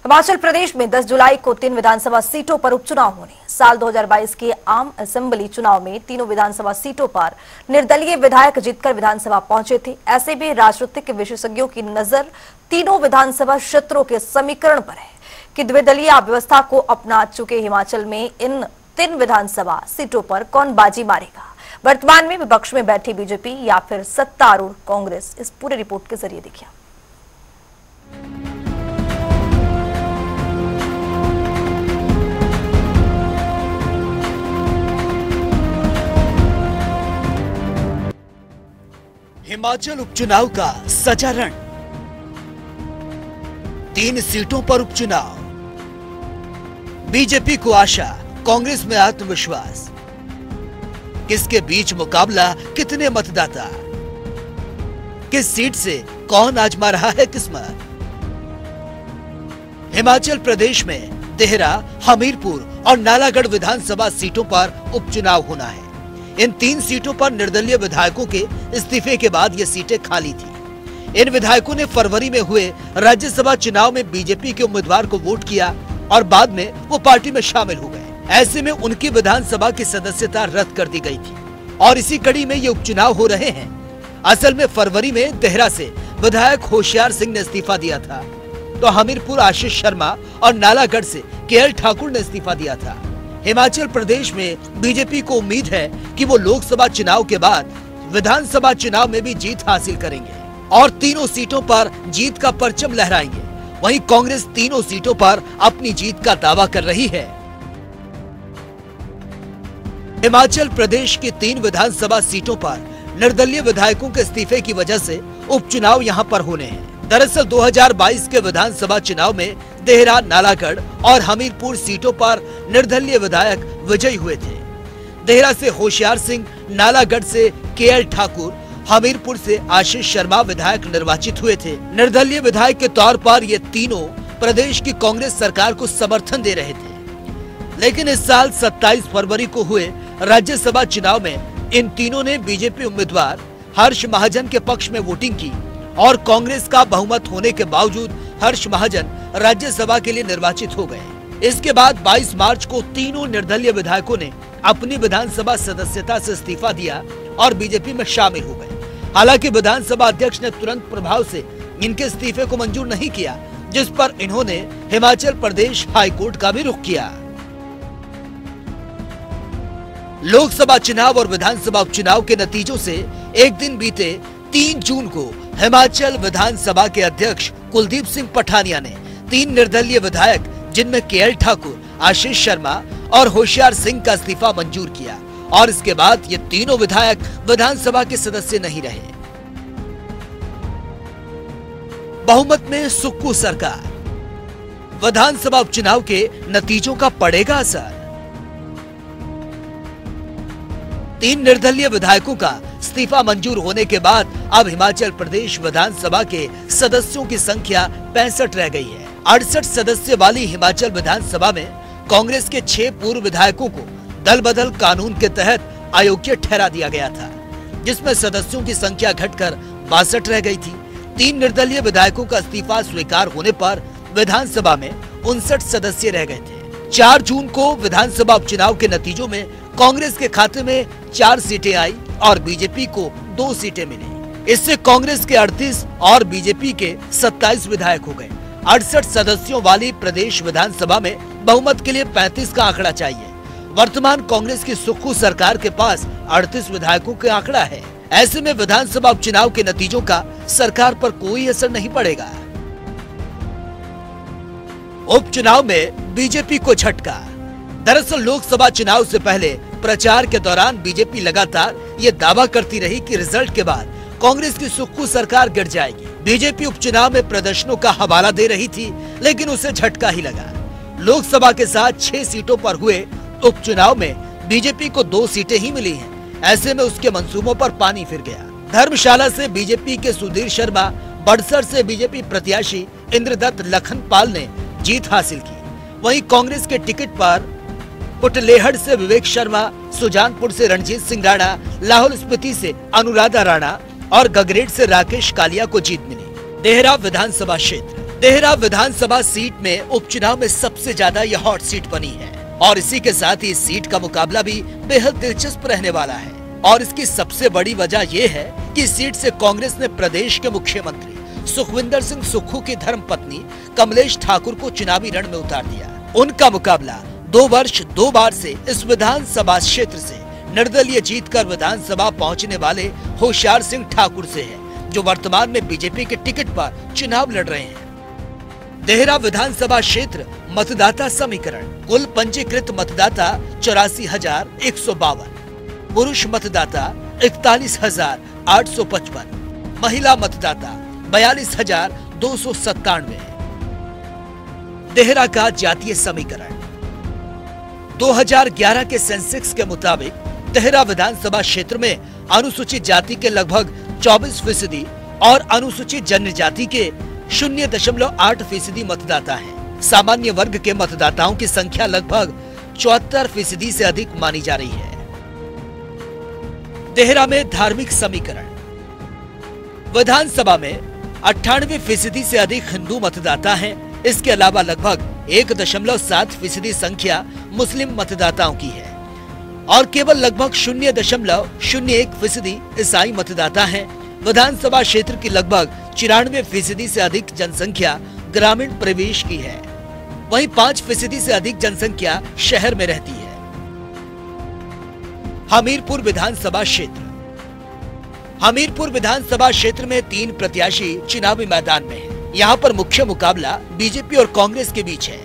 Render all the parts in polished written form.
हिमाचल प्रदेश में 10 जुलाई को 3 विधानसभा सीटों पर उपचुनाव होने। साल 2022 के आम असेंबली चुनाव में तीनों विधानसभा सीटों पर निर्दलीय विधायक जीतकर विधानसभा पहुंचे थे। ऐसे में राजनीतिक विशेषज्ञों की नजर तीनों विधानसभा क्षेत्रों के समीकरण पर है कि द्विदलीय व्यवस्था को अपना चुके हिमाचल में इन 3 विधानसभा सीटों पर कौन बाजी मारेगा। वर्तमान में विपक्ष में बैठी बीजेपी या फिर सत्तारूढ़ कांग्रेस, इस पूरे रिपोर्ट के जरिए देखिए। हिमाचल उपचुनाव का सजा रण। 3 सीटों पर उपचुनाव। बीजेपी को आशा, कांग्रेस में आत्मविश्वास। किसके बीच मुकाबला, कितने मतदाता, किस सीट से कौन आजमा रहा है किस्मत। हिमाचल प्रदेश में देहरा, हमीरपुर और नालागढ़ विधानसभा सीटों पर उपचुनाव होना है। इन 3 सीटों पर निर्दलीय विधायकों के इस्तीफे के बाद ये सीटें खाली थी। इन विधायकों ने फरवरी में हुए राज्यसभा चुनाव में बीजेपी के उम्मीदवार को वोट किया और बाद में वो पार्टी में शामिल हो गए। ऐसे में उनकी विधानसभा की सदस्यता रद्द कर दी गई थी और इसी कड़ी में ये उपचुनाव हो रहे हैं। असल में फरवरी में देहरा से विधायक होशियार सिंह ने इस्तीफा दिया था, तो हमीरपुर आशीष शर्मा और नालागढ़ से केएल ठाकुर ने इस्तीफा दिया था। हिमाचल प्रदेश में बीजेपी को उम्मीद है कि वो लोकसभा चुनाव के बाद विधानसभा चुनाव में भी जीत हासिल करेंगे और तीनों सीटों पर जीत का परचम लहराएंगे। वहीं कांग्रेस तीनों सीटों पर अपनी जीत का दावा कर रही है। हिमाचल प्रदेश की 3 विधानसभा सीटों पर निर्दलीय विधायकों के इस्तीफे की वजह से उपचुनाव यहां पर होने हैं। दरअसल 2022 के विधानसभा चुनाव में देहरा, नालागढ़ और हमीरपुर सीटों पर निर्दलीय विधायक विजयी हुए थे। देहरा से होशियार सिंह, नालागढ़ से केएल ठाकुर, हमीरपुर से आशीष शर्मा विधायक निर्वाचित हुए थे। निर्दलीय विधायक के तौर पर ये तीनों प्रदेश की कांग्रेस सरकार को समर्थन दे रहे थे। लेकिन इस साल 27 फरवरी को हुए राज्यसभा चुनाव में इन तीनों ने बीजेपी उम्मीदवार हर्ष महाजन के पक्ष में वोटिंग की और कांग्रेस का बहुमत होने के बावजूद हर्ष महाजन राज्यसभा के लिए निर्वाचित हो गए। इसके बाद 22 मार्च को तीनों निर्दलीय विधायकों ने अपनी विधानसभा सदस्यता से इस्तीफा दिया और बीजेपी में शामिल हो गए। हालांकि विधानसभा अध्यक्ष ने तुरंत प्रभाव से इनके इस्तीफे को मंजूर नहीं किया, जिस पर इन्होंने हिमाचल प्रदेश हाईकोर्ट का भी रुख किया। लोकसभा चुनाव और विधानसभा उपचुनाव के नतीजों से एक दिन बीते 3 जून को हिमाचल विधानसभा के अध्यक्ष कुलदीप सिंह पठानिया ने 3 निर्दलीय विधायक, जिनमें केएल ठाकुर, आशीष शर्मा और होशियार सिंह का इस्तीफा मंजूर किया और इसके बाद ये तीनों विधायक विधानसभा के सदस्य नहीं रहे। बहुमत में सुक्खू सरकार। विधानसभा उपचुनाव के नतीजों का पड़ेगा असर। 3 निर्दलीय विधायकों का इस्तीफा मंजूर होने के बाद अब हिमाचल प्रदेश विधानसभा के सदस्यों की संख्या 65 रह गई है। 68 सदस्य वाली हिमाचल विधानसभा में कांग्रेस के 6 पूर्व विधायकों को दल बदल कानून के तहत अयोग्य ठहरा दिया गया था, जिसमें सदस्यों की संख्या घटकर 62 रह गई थी। 3 निर्दलीय विधायकों का इस्तीफा स्वीकार होने पर विधानसभा में 59 सदस्य रह गए थे। 4 जून को विधानसभा उपचुनाव के नतीजों में कांग्रेस के खाते में 4 सीटें आई और बीजेपी को 2 सीटें मिली। इससे कांग्रेस के 38 और बीजेपी के 27 विधायक हो गए। 68 सदस्यों वाली प्रदेश विधानसभा में बहुमत के लिए 35 का आंकड़ा चाहिए। वर्तमान कांग्रेस की सुक्खू सरकार के पास 38 विधायकों का आंकड़ा है। ऐसे में विधानसभा उपचुनाव के नतीजों का सरकार पर कोई असर नहीं पड़ेगा। उपचुनाव में बीजेपी को झटका। दरअसल लोकसभा चुनाव से पहले प्रचार के दौरान बीजेपी लगातार ये दावा करती रही कि रिजल्ट के बाद कांग्रेस की सुक्खू सरकार गिर जाएगी। बीजेपी उपचुनाव में प्रदर्शनों का हवाला दे रही थी, लेकिन उसे झटका ही लगा। लोकसभा के साथ 6 सीटों पर हुए उपचुनाव में बीजेपी को 2 सीटें ही मिली हैं। ऐसे में उसके मंसूबों पर पानी फिर गया। धर्मशाला से बीजेपी के सुधीर शर्मा, बड़सर से बीजेपी प्रत्याशी इंद्रदत्त लखनपाल ने जीत हासिल की। वहीं कांग्रेस के टिकट पर पुटलेहड़ से विवेक शर्मा, सुजानपुर से रणजीत सिंह राणा, लाहौल स्पीति से अनुराधा राणा और गगरेट से राकेश कालिया को जीत मिली। देहरा विधानसभा क्षेत्र देहरा विधानसभा सीट में उपचुनाव में सबसे ज्यादा यह हॉट सीट बनी है और इसी के साथ ही इस सीट का मुकाबला भी बेहद दिलचस्प रहने वाला है। और इसकी सबसे बड़ी वजह यह है कि इस सीट से कांग्रेस ने प्रदेश के मुख्यमंत्री सुखविंदर सिंह सुक्खू की धर्मपत्नी कमलेश ठाकुर को चुनावी रण में उतार दिया। उनका मुकाबला 2 वर्ष 2 बार से इस विधानसभा क्षेत्र से निर्दलीय जीतकर विधानसभा पहुंचने वाले होशियार सिंह ठाकुर से है, जो वर्तमान में बीजेपी के टिकट पर चुनाव लड़ रहे हैं। देहरा विधानसभा क्षेत्र मतदाता समीकरण: कुल पंजीकृत मतदाता 84,152, पुरुष मतदाता 41,855, महिला मतदाता 42,297। देहरा का जातीय समीकरण: 2011 के सेंसेक्स के मुताबिक देहरा विधानसभा क्षेत्र में अनुसूचित जाति के लगभग 24% और अनुसूचित जनजाति के 0.8% मतदाता हैं। सामान्य वर्ग के मतदाताओं की संख्या लगभग 74% से अधिक मानी जा रही है। देहरा में धार्मिक समीकरण: विधानसभा में 98% से अधिक हिंदू मतदाता हैं। इसके अलावा लगभग 1.7% संख्या मुस्लिम मतदाताओं की है और केवल लगभग 0.01% ईसाई मतदाता हैं। विधानसभा क्षेत्र की लगभग 94% से अधिक जनसंख्या ग्रामीण प्रवेश की है, वहीं 5% से अधिक जनसंख्या शहर में रहती है। हमीरपुर विधानसभा क्षेत्र: हमीरपुर विधानसभा क्षेत्र में 3 प्रत्याशी चुनावी मैदान में हैं। यहाँ पर मुख्य मुकाबला बीजेपी और कांग्रेस के बीच है।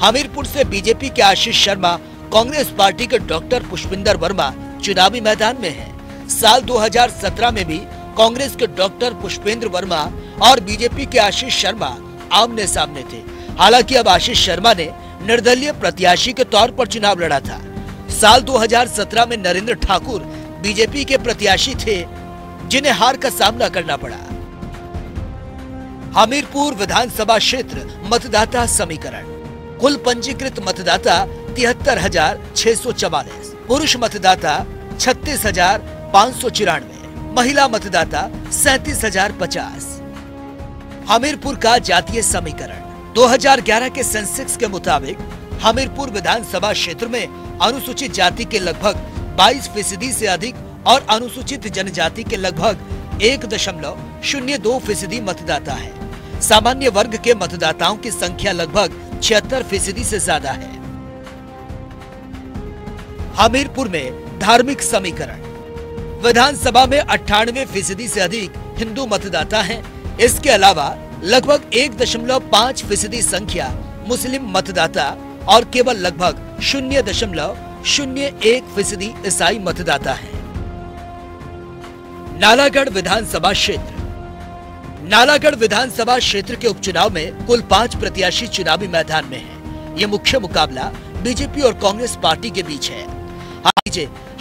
हमीरपुर से बीजेपी के आशीष शर्मा, कांग्रेस पार्टी के डॉक्टर पुष्पिंदर वर्मा चुनावी मैदान में हैं। साल 2017 में भी कांग्रेस के डॉक्टर पुष्पेंद्र वर्मा और बीजेपी के आशीष शर्मा आमने सामने थे। हालांकि अब आशीष शर्मा ने निर्दलीय प्रत्याशी के तौर पर चुनाव लड़ा था। साल 2017 में नरेंद्र ठाकुर बीजेपी के प्रत्याशी थे, जिन्हें हार का सामना करना पड़ा। हमीरपुर विधानसभा क्षेत्र मतदाता समीकरण: कुल पंजीकृत मतदाता 73,644, पुरुष मतदाता 36,594, महिला मतदाता 37,050। हमीरपुर का जातीय समीकरण: 2011 के सेंसेक्स के मुताबिक हमीरपुर विधानसभा क्षेत्र में अनुसूचित जाति के लगभग 22% से अधिक और अनुसूचित जनजाति के लगभग 1.02% मतदाता है। सामान्य वर्ग के मतदाताओं की संख्या लगभग 76% से ज्यादा है। हमीरपुर में धार्मिक समीकरण: विधानसभा में 98% से अधिक हिंदू मतदाता हैं। इसके अलावा लगभग 1.5% संख्या मुस्लिम मतदाता और केवल लगभग 0.01% ईसाई मतदाता हैं। नालागढ़ विधानसभा क्षेत्र: नालागढ़ विधानसभा क्षेत्र के उपचुनाव में कुल 5 प्रत्याशी चुनावी मैदान में हैं। ये मुख्य मुकाबला बीजेपी और कांग्रेस पार्टी के बीच है।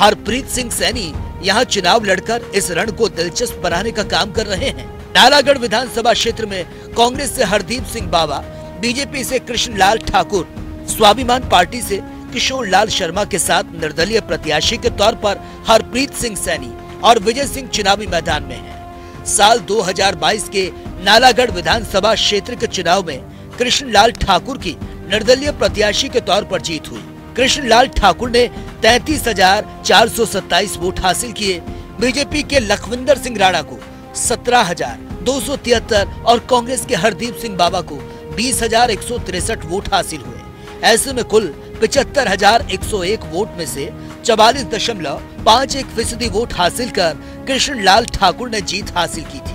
हरप्रीत सिंह सैनी यहाँ चुनाव लड़कर इस रण को दिलचस्प बनाने का काम कर रहे हैं। नालागढ़ विधानसभा क्षेत्र में कांग्रेस से हरदीप सिंह बावा, बीजेपी से कृष्णलाल ठाकुर, स्वाभिमान पार्टी से किशोर लाल शर्मा के साथ निर्दलीय प्रत्याशी के तौर पर हरप्रीत सिंह सैनी और विजय सिंह चुनावी मैदान में हैं। साल 2022 के नालागढ़ विधानसभा क्षेत्र के चुनाव में कृष्णलाल ठाकुर की निर्दलीय प्रत्याशी के तौर पर जीत हुई। कृष्णलाल ठाकुर ने 33,427 वोट हासिल किए। बीजेपी के लखविंदर सिंह राणा को 17,273 और कांग्रेस के हरदीप सिंह बाबा को 20,163 वोट हासिल हुए। ऐसे में कुल 75,101 वोट में से 44.51% वोट हासिल कर कृष्णलाल ठाकुर ने जीत हासिल की थी।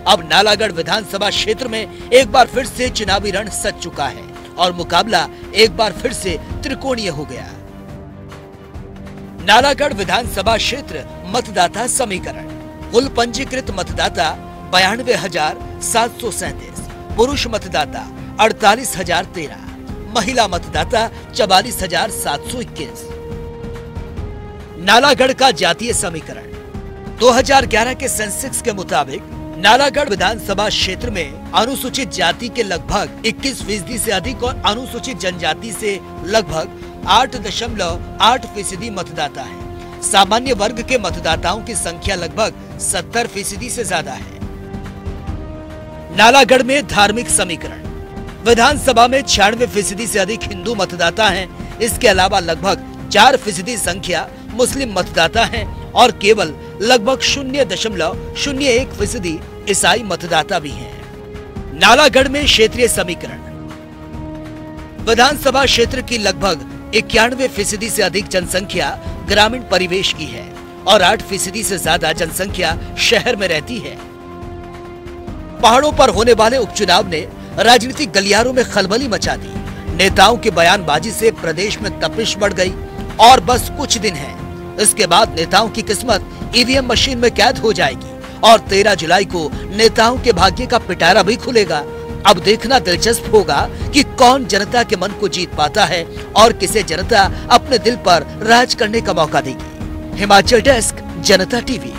अब नालागढ़ विधानसभा क्षेत्र में एक बार फिर से चुनावी रण सज चुका है और मुकाबला एक बार फिर से त्रिकोणीय हो गया। नालागढ़ विधानसभा क्षेत्र मतदाता समीकरण: कुल पंजीकृत मतदाता 92,737, पुरुष मतदाता 48,013, महिला मतदाता 44,721। नालागढ़ का जातीय समीकरण: 2011 के सेंसेक्स के मुताबिक नालागढ़ विधानसभा क्षेत्र में अनुसूचित जाति के लगभग 21% से अधिक और अनुसूचित जनजाति से लगभग 8.8% मतदाता है। सामान्य वर्ग के मतदाताओं की संख्या लगभग 70% से ज्यादा है। नालागढ़ में धार्मिक समीकरण: विधानसभा में 96% से अधिक हिंदू मतदाता हैं। इसके अलावा लगभग 4% संख्या मुस्लिम मतदाता हैं और केवल लगभग 0.01% ईसाई मतदाता भी हैं। नालागढ़ में क्षेत्रीय समीकरण। विधानसभा क्षेत्र की लगभग 91% से अधिक जनसंख्या ग्रामीण परिवेश की है और 8% से ज्यादा जनसंख्या शहर में रहती है। पहाड़ों पर होने वाले उपचुनाव ने राजनीतिक गलियारों में खलबली मचा दी। नेताओं की बयानबाजी से प्रदेश में तपिश बढ़ गई और बस कुछ दिन है, इसके बाद नेताओं की किस्मत ईवीएम मशीन में कैद हो जाएगी और 13 जुलाई को नेताओं के भाग्य का पिटारा भी खुलेगा। अब देखना दिलचस्प होगा कि कौन जनता के मन को जीत पाता है और किसे जनता अपने दिल पर राज करने का मौका देगी। हिमाचल डेस्क, जनता टीवी।